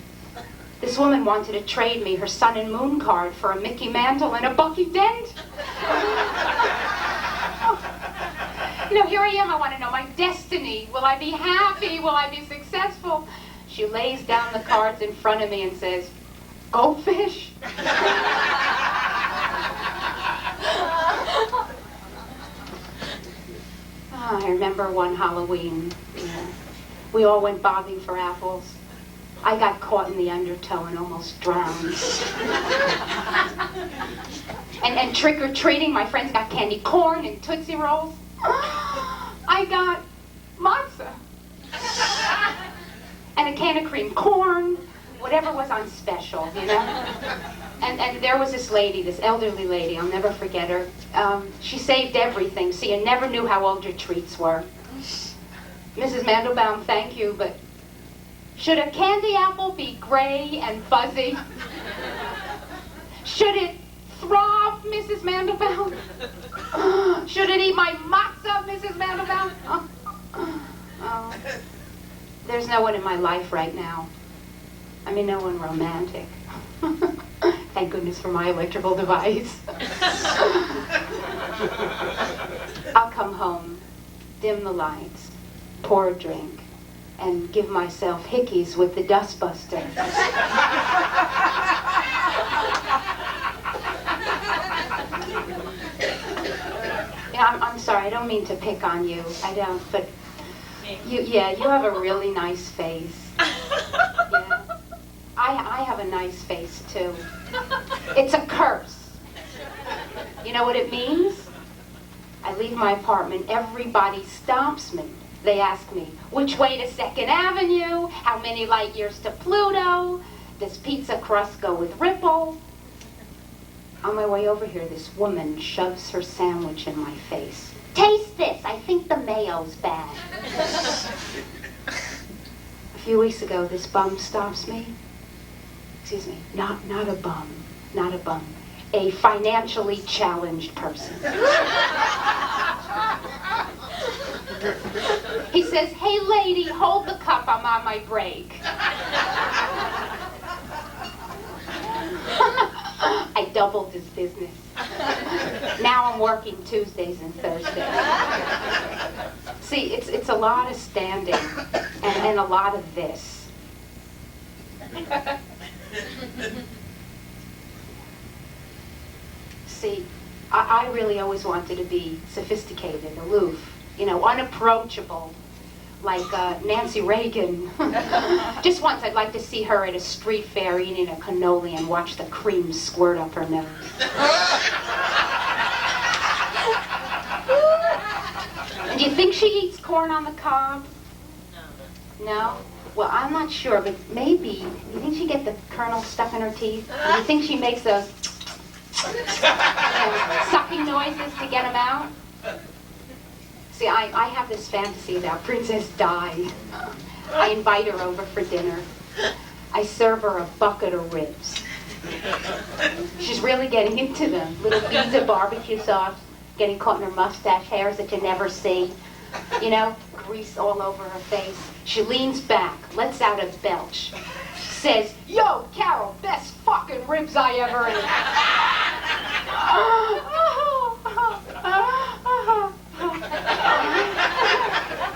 This woman wanted to trade me her sun and moon card for a Mickey Mantle and a Bucky Dent. You know, here I am, I want to know my destiny. Will I be happy? Will I be successful? She lays down the cards in front of me and says, "Goldfish?" I remember one Halloween. We all went bobbing for apples. I got caught in the undertow and almost drowned. and trick-or-treating, my friends got candy corn and Tootsie Rolls. I got matzah. And a can of cream corn, whatever was on special, you know? And there was this lady, this elderly lady, I'll never forget her. She saved everything, so you never knew how old your treats were. Mrs. Mandelbaum, thank you, but should a candy apple be gray and fuzzy? Should it throb, Mrs. Mandelbaum? Should it eat my matzah, Mrs. Mandelbaum? Oh. There's no one in my life right now. I mean, no one romantic. Thank goodness for my electrical device. I'll come home, dim the lights, pour a drink, and give myself hickeys with the dustbuster. Yeah, I'm sorry, I don't mean to pick on you. I don't, but you have a really nice face. Yeah. I have a nice face, too. It's a curse. You know what it means? I leave my apartment, everybody stops me. They ask me, which way to 2nd Avenue? How many light years to Pluto? Does pizza crust go with Ripple? On my way over here, this woman shoves her sandwich in my face. Taste this, I think the mayo's bad. A few weeks ago, this bum stops me. Excuse me, not a bum, not a bum. A financially challenged person. He says, "Hey lady, hold the cup, I'm on my break." I doubled his business. Now I'm working Tuesdays and Thursdays. See, it's a lot of standing and a lot of this. See, I really always wanted to be sophisticated, aloof, you know, unapproachable, like Nancy Reagan. Just once I'd like to see her at a street fair eating a cannoli and watch the cream squirt up her nose. Do you think she eats corn on the cob? No? Well, I'm not sure, but maybe. You think she gets the kernel stuck in her teeth? Do you think she makes those sucking noises to get them out? See, I have this fantasy about Princess Di. I invite her over for dinner. I serve her a bucket of ribs. She's really getting into them. Little beads of barbecue sauce getting caught in her mustache hairs that you never see. You know, grease all over her face. She leans back, lets out a belch, says, "Yo, Carol, best fucking ribs I ever ate."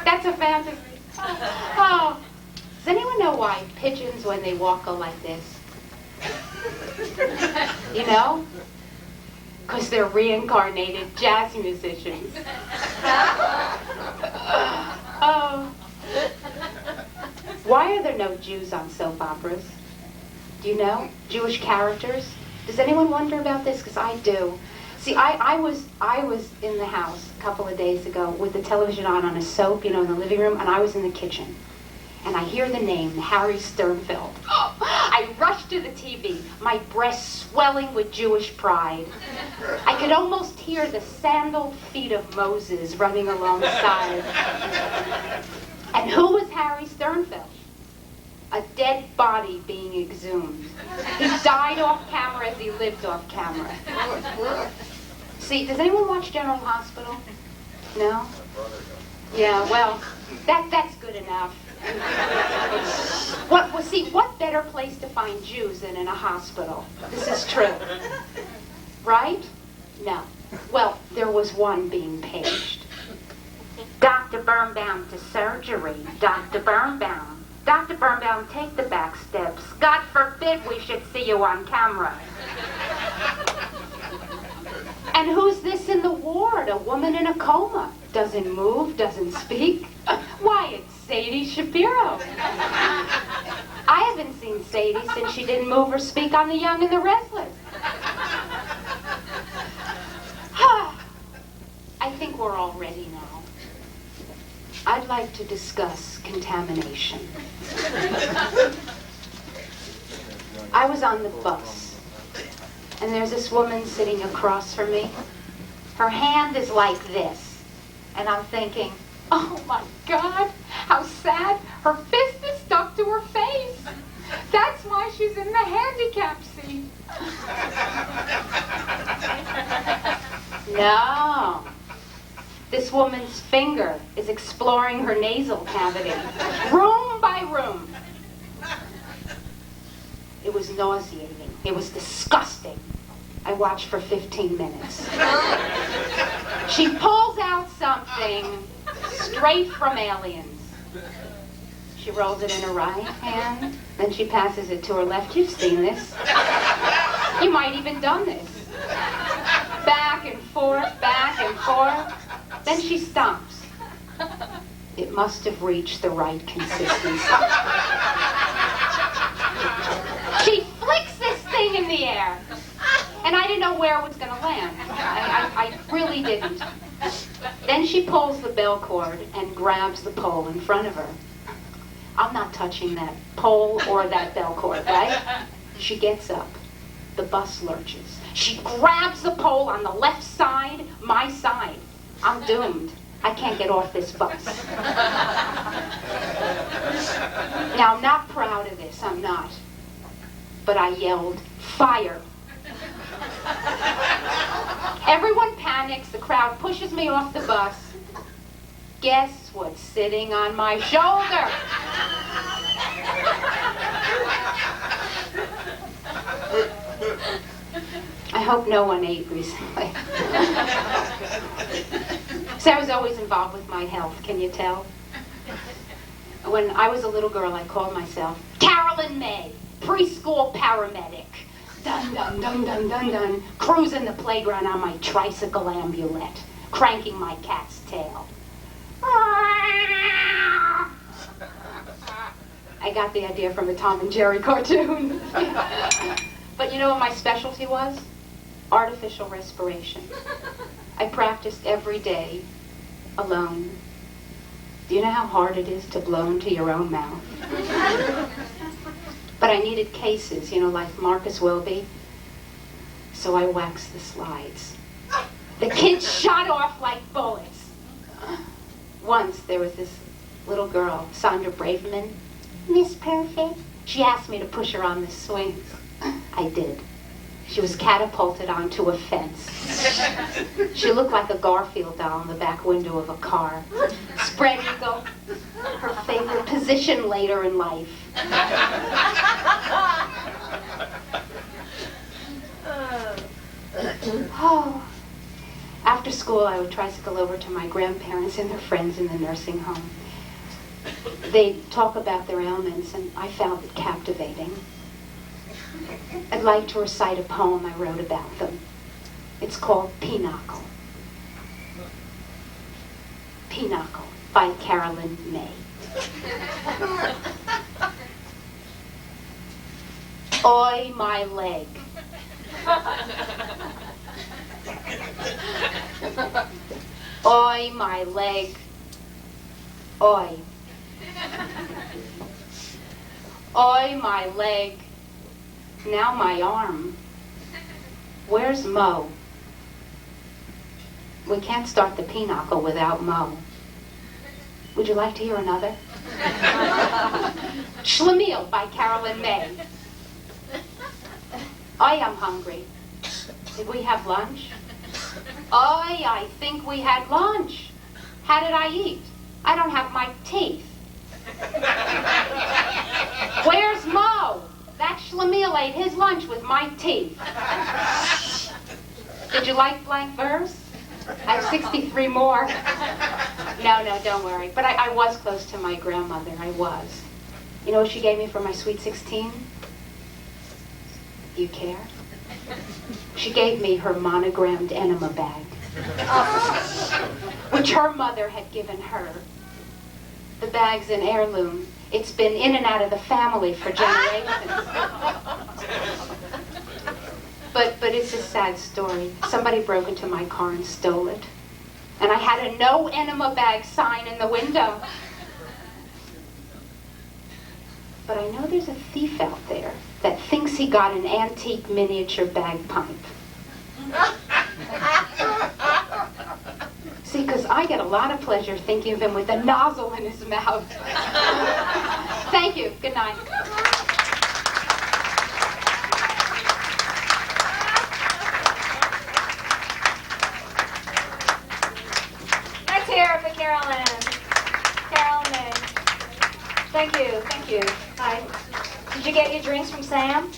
That's a fantasy. Oh. Does anyone know why pigeons, when they walk, go like this? You know? Because they're reincarnated jazz musicians. Oh. Why are there no Jews on soap operas? Do you know? Jewish characters? Does anyone wonder about this? Because I do. See, I was in the house a couple of days ago with the television on a soap, in the living room, and I was in the kitchen. And I hear the name, Harry Sternfeld. I rushed to the TV, my breast swelling with Jewish pride. I could almost hear the sandaled feet of Moses running alongside. And who was Harry Sternfeld? A dead body being exhumed. He died off camera as he lived off camera. See, does anyone watch General Hospital? No? Yeah, well, that's good enough. What better place to find Jews than in a hospital? This is true. Right? No. Well, there was one being paged. Dr. Birnbaum to surgery. Dr. Birnbaum. Dr. Birnbaum, take the back steps. God forbid we should see you on camera. And who's this in the ward? A woman in a coma. Doesn't move, doesn't speak. Why, it's Sadie Shapiro. I haven't seen Sadie since she didn't move or speak on The Young and the Restless. I think we're all ready now. I'd like to discuss contamination. I was on the bus, and there's this woman sitting across from me. Her hand is like this. And I'm thinking, oh my God, how sad. Her fist is stuck to her face. That's why she's in the handicap seat. No. This woman's finger is exploring her nasal cavity, room by room. It was nauseating. It was disgusting. I watched for 15 minutes. She pulls out something straight from aliens. She rolls it in her right hand, then she passes it to her left. You've seen this. You might even done this. Back and forth, back and forth. Then she stops. It must have reached the right consistency. She flicks this thing in the air. And I didn't know where it was going to land. I really didn't. Then she pulls the bell cord and grabs the pole in front of her. I'm not touching that pole or that bell cord, right? She gets up. The bus lurches. She grabs the pole on the left side, my side. I'm doomed. I can't get off this bus. Now, I'm not proud of this. I'm not. But I yelled, fire. Everyone panics. The crowd pushes me off the bus. Guess what's sitting on my shoulder? I hope no one ate recently. So I was always involved with my health, can you tell? When I was a little girl, I called myself Carolyn May, preschool paramedic. Dun, dun, dun, dun, dun, dun, cruising the playground on my tricycle ambulette, cranking my cat's tail. I got the idea from the Tom and Jerry cartoon. But you know what my specialty was? Artificial respiration. I practiced every day, alone. Do you know how hard it is to blow into your own mouth? But I needed cases, like Marcus Welby. So I waxed the slides. The kids shot off like bullets. Once there was this little girl, Sandra Braverman, Miss Perfect. She asked me to push her on the swings. I did. She was catapulted onto a fence. She looked like a Garfield doll in the back window of a car. Spread eagle, her favorite position later in life. Oh. After school, I would tricycle over to my grandparents and their friends in the nursing home. They'd talk about their ailments, and I found it captivating. I'd like to recite a poem I wrote about them. It's called Pinochle. Pinochle by Carolyn May. Oi, my leg. Oi, my leg. Oi. Oi, my leg. Now my arm. Where's Mo? We can't start the pinochle without Mo. Would you like to hear another? Schlemiel by Carolyn May. I am hungry. Did we have lunch? I think we had lunch. How did I eat? I don't have my teeth. Where's Mo? That Schlemiel ate his lunch with my teeth. Did you like blank verse? I have 63 more. No, don't worry. But I was close to my grandmother. I was. You know what she gave me for my sweet 16? You care? She gave me her monogrammed enema bag, which her mother had given her. The bag's an heirloom. It's been in and out of the family for generations. But it's a sad story. Somebody broke into my car and stole it. And I had a no enema bag sign in the window. But I know there's a thief out there that thinks he got an antique miniature bagpipe. See, because I get a lot of pleasure thinking of him with a nozzle in his mouth. Thank you. Good night. Let's hear it for Carolyn. Carolyn. Thank you. Hi. Did you get your drinks from Sam?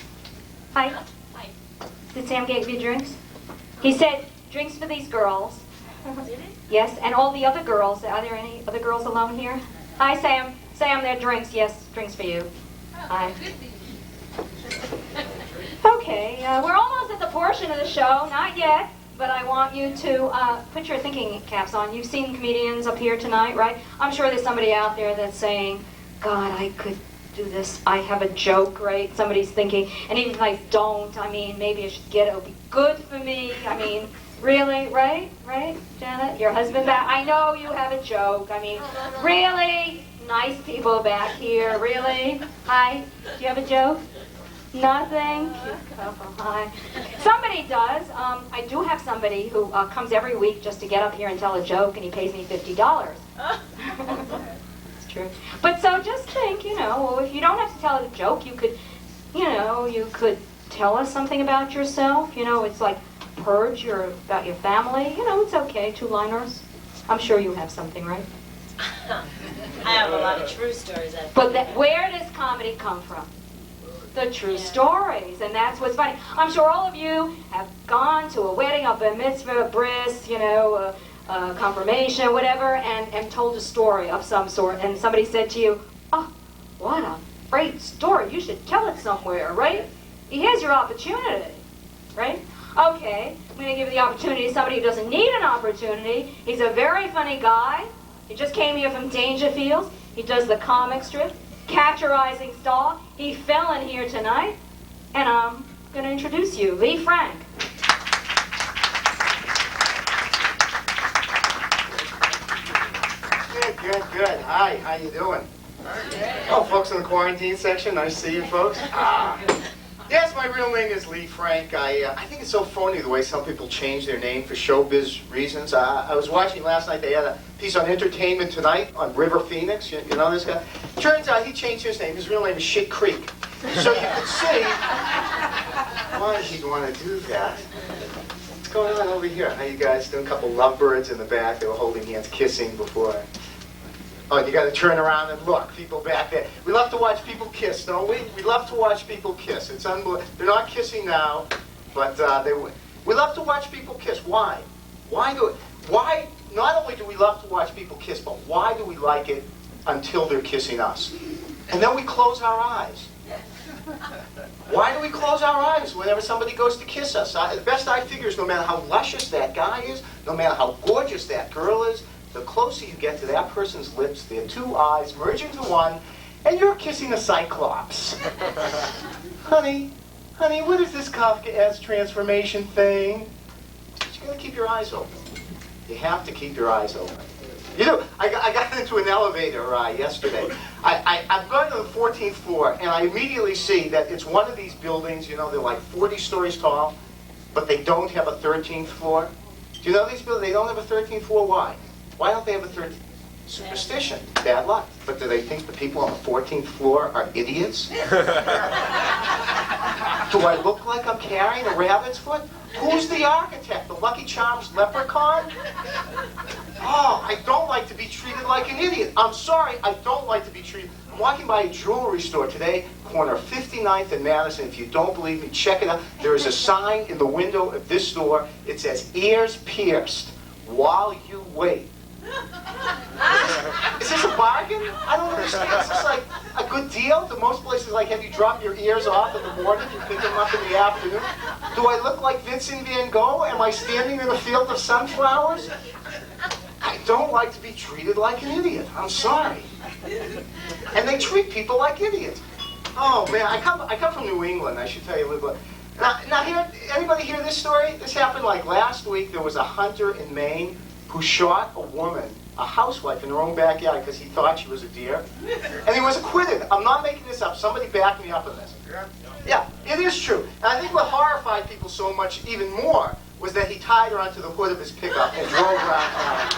Hi. Hi. Did Sam get you drinks? He said, drinks for these girls. Did it? Yes, and all the other girls. Are there any other girls alone here? Hi, Sam. Sam, they're drinks. Yes, drinks for you. Hi. Okay, we're almost at the portion of the show. Not yet, but I want you to put your thinking caps on. You've seen comedians up here tonight, right? I'm sure there's somebody out there that's saying, God, I could do this. I have a joke, right? Somebody's thinking, and even if I don't, I mean, maybe I should get it. It'll be good for me. I mean, really, right? Right, Janet? Your husband back? I know you have a joke. I mean, really? Nice people back here. Really? Hi? Do you have a joke? Nothing? Hi. Somebody does. I do have somebody who comes every week just to get up here and tell a joke, and he pays me $50. It's true. But so just think, well, if you don't have to tell a joke, you could tell us something about yourself. It's like purge about your family. It's okay. 2-liners. I'm sure you have something, right? I have a lot of true stories. But where does comedy come from? The true stories, and that's what's funny. I'm sure all of you have gone to a wedding, a bar mitzvah, a bris, a confirmation, whatever, and told a story of some sort, and somebody said to you, oh, what a great story, you should tell it somewhere, right? Here's your opportunity, right? Okay, I'm going to give the opportunity to somebody who doesn't need an opportunity. He's a very funny guy. He just came here from Dangerfields. He does the comic strip, Catch a Rising Star. He fell in here tonight, and I'm going to introduce you, Lee Frank. Good. Hi, how you doing? Oh, folks in the quarantine section, nice to see you folks. Yes, my real name is Lee Frank. I think it's so phony the way some people change their name for showbiz reasons. I was watching last night, they had a piece on Entertainment Tonight on River Phoenix. You know this guy? Turns out he changed his name. His real name is Shit Creek. So you can see why he'd want to do that. What's going on over here? How you guys doing? A couple lovebirds in the back. They were holding hands, kissing before. Oh, you got to turn around and look. People back there. We love to watch people kiss, don't we? We love to watch people kiss. It's unbelievable. They're not kissing now, but we love to watch people kiss. Why? Why? Not only do we love to watch people kiss, but why do we like it until they're kissing us? And then we close our eyes. Why do we close our eyes whenever somebody goes to kiss us? The best I figure is no matter how luscious that guy is, no matter how gorgeous that girl is, the closer you get to that person's lips, their two eyes merge into one, and you're kissing a cyclops. Honey, what is this Kafkaesque transformation thing? But you gotta keep your eyes open. You have to keep your eyes open. You know, I got into an elevator yesterday. I'm going to the 14th floor, and I immediately see that it's one of these buildings, you know, they're like 40 stories tall, but they don't have a 13th floor. Do you know these buildings, they don't have a 13th floor? Why? Why don't they have a 13th? Superstition, bad luck. But do they think the people on the 14th floor are idiots? Do I look like I'm carrying a rabbit's foot? Who's the architect? The Lucky Charms leprechaun? Oh, I don't like to be treated like an idiot. I'm sorry, I don't like to be treated. I'm walking by a jewelry store today, corner 59th and Madison. If you don't believe me, check it out. There is a sign in the window of this store. It says, "Ears pierced while you wait." Is this a bargain? I don't understand. Is this like a good deal? Do most places like have you drop your ears off in the morning, you pick them up in the afternoon? Do I look like Vincent van Gogh? Am I standing in a field of sunflowers? I don't like to be treated like an idiot. I'm sorry. And they treat people like idiots. Oh man, I come from New England. I should tell you a little bit. Now here, anybody hear this story? This happened like last week. There was a hunter in Maine who shot a woman, a housewife, in her own backyard because he thought she was a deer. And he was acquitted. I'm not making this up. Somebody back me up on this. Yeah, it is true. And I think what horrified people so much even more was that he tied her onto the hood of his pickup and drove around town,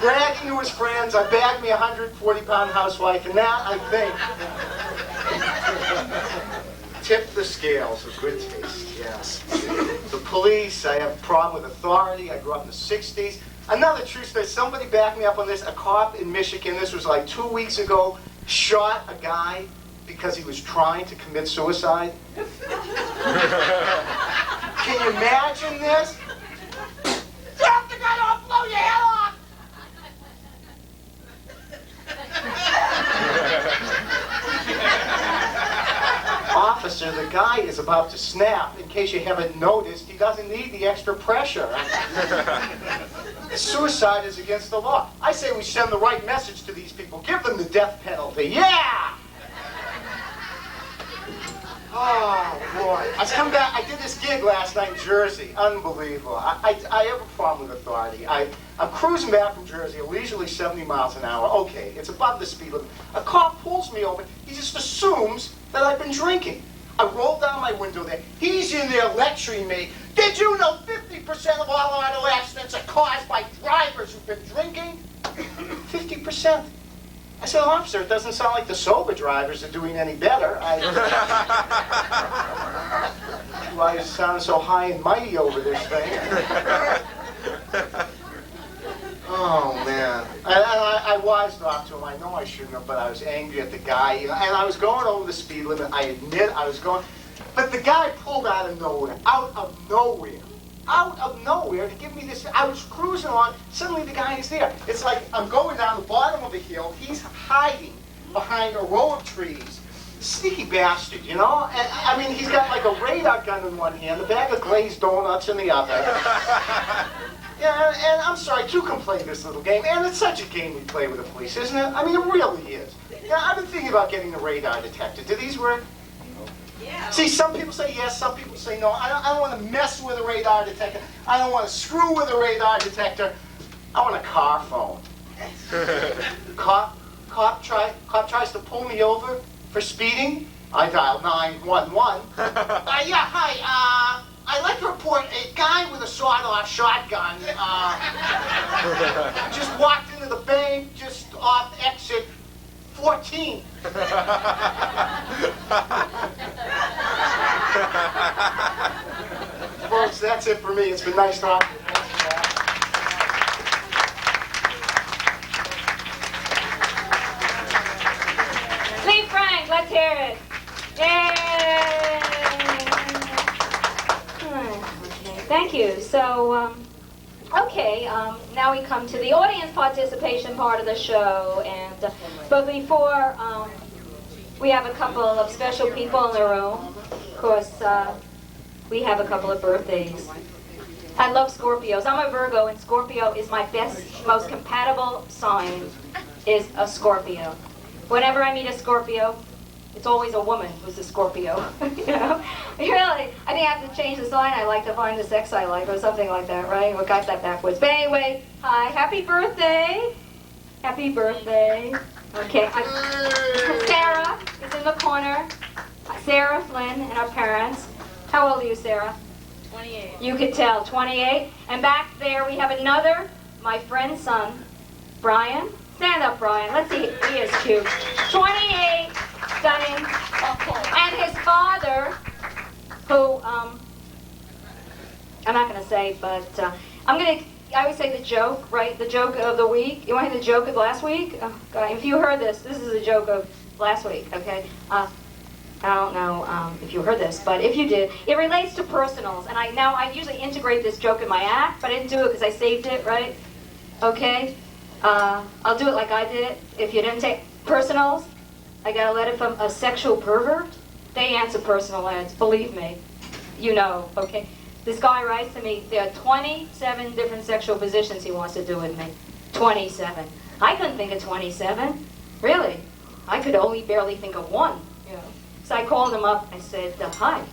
bragging to his friends, "I bagged me a 140-pound housewife," and that, I think, tipped the scales of good taste, yes. The police, I have a problem with authority. I grew up in the 60s. Another true story, somebody backed me up on this. A cop in Michigan, this was like 2 weeks ago, shot a guy because he was trying to commit suicide. Can you imagine this? Drop the gun, I'll blow your head off! Officer, the guy is about to snap. In case you haven't noticed, he doesn't need the extra pressure. Suicide is against the law. I say we send the right message to these people. Give them the death penalty. Yeah! Oh, boy. I did this gig last night in Jersey. Unbelievable. I have a problem with authority. I'm cruising back from Jersey at leisurely 70 miles an hour. Okay, it's above the speed limit. A cop pulls me over. He just assumes that I've been drinking. I roll down my window there. He's in there lecturing me. Did you know 50% of all auto accidents are caused by drivers who've been drinking? 50%. I said, "Officer, it doesn't sound like the sober drivers are doing any better." Why is sounding so high and mighty over this thing? Oh, man. And I wised off to him. I know I shouldn't have, but I was angry at the guy. And I was going over the speed limit. I admit I was going. But the guy pulled out of nowhere to give me this. I was cruising on. Suddenly the guy is there. It's like I'm going down the bottom of a hill. He's hiding behind a row of trees. Sneaky bastard, you know? And, I mean, he's got like a radar gun in one hand, a bag of glazed donuts in the other. Yeah, and I'm sorry, two can play this little game, and it's such a game we play with the police, isn't it? I mean, it really is. Yeah, I've been thinking about getting a radar detector. Do these work? Yeah. See, some people say yes, some people say no. I don't want to mess with a radar detector. I don't want to screw with a radar detector. I want a car phone. Cop tries to pull me over for speeding. I dial 911. Yeah, hi. I'd like to report a guy with a sawed-off shotgun just walked into the bank just off exit 14. Folks, that's it for me. It's been nice talking to you. Lee Frank, let's hear it. Yay! Okay, thank you. So, now we come to the audience participation part of the show. And but before, we have a couple of special people in the room. Of course, we have a couple of birthdays. I love Scorpios. I'm a Virgo, and Scorpio is my best, most compatible sign, is a Scorpio. Whenever I meet a Scorpio, it's always a woman who's a Scorpio. You know? Really, I think I have to change the sign I like to find the sex I like, or something like that, right? We got that backwards. But anyway, hi, happy birthday. Happy birthday. Okay, Sarah is in the corner. Sarah Flynn and her parents. How old are you, Sarah? 28. You could tell, 28. And back there we have another, my friend's son, Brian. Stand up, Brian. Let's see. He is cute. 28, stunning. And his father, who, I'm not going to say, but I would say the joke, right? The joke of the week. You want to hear the joke of last week? Oh, God. If you heard this is a joke of last week, okay? I don't know if you heard this, but if you did, it relates to personals. And I usually integrate this joke in my act, but I didn't do it because I saved it, right? Okay? I'll do it like I did it. If you didn't take personals, I got a letter from a sexual pervert. They answer personal ads, believe me. You know, okay? This guy writes to me, there are 27 different sexual positions he wants to do with me. 27. I couldn't think of 27. Really. I could only barely think of one, you know. So I called him up. I said, hi.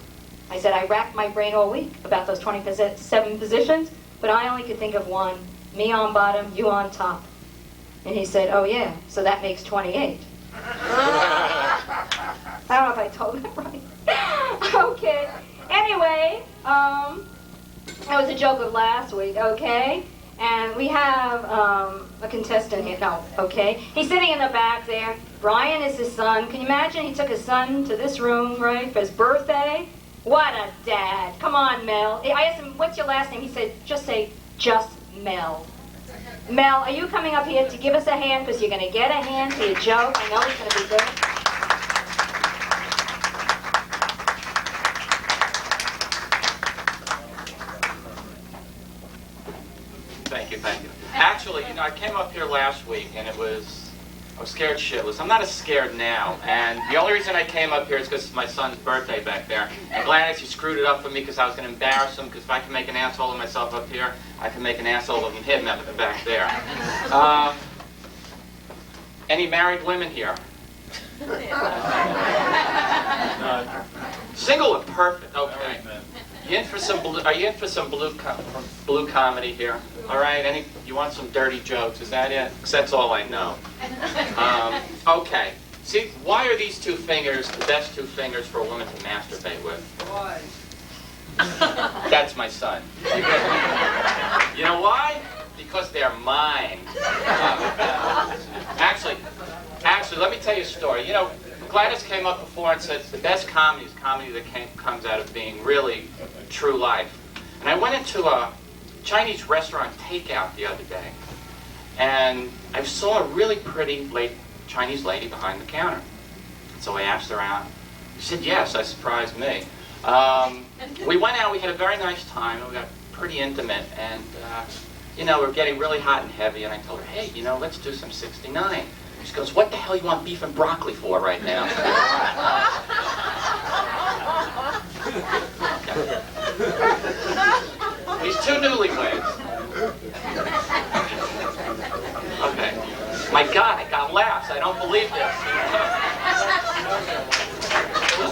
I said, I racked my brain all week about those 27 positions, but I only could think of one. Me on bottom, you on top. And he said, oh yeah, so that makes 28. I don't know if I told him right. Okay. Anyway, that was a joke of last week, okay? And we have a contestant here. No, okay? He's sitting in the back there. Brian is his son. Can you imagine? He took his son to this room, right, for his birthday? What a dad. Come on, Mel. I asked him, what's your last name? He said, just Mel. Mel, are you coming up here to give us a hand? Because you're going to get a hand for your joke. I know it's going to be good. Thank you. Actually, I came up here last week and I was scared shitless. I'm not as scared now, and the only reason I came up here is because it's my son's birthday back there. And Gladys, you screwed it up for me because I was going to embarrass him, because if I can make an asshole of myself up here, I can make an asshole of him back there. Any married women here? Single and perfect. Okay. Are you in for some blue comedy here? All right. You want some dirty jokes? Is that it? Because that's all I know. Okay. See, why are these two fingers the best two fingers for a woman to masturbate with? Why? That's my son. You know why? Because they're mine. Actually, let me tell you a story. Gladys came up before and said the best comedy is comedy that comes out of being really true life. And I went into a Chinese restaurant takeout the other day, and I saw a really pretty Chinese lady behind the counter. So I asked her out. She said yes. That surprised me. We went out. We had a very nice time. And we got pretty intimate, and we're getting really hot and heavy. And I told her, hey, let's do some 69. She goes, what the hell you want beef and broccoli for right now? These two newlyweds. Okay. My God, I got laughs. I don't believe this.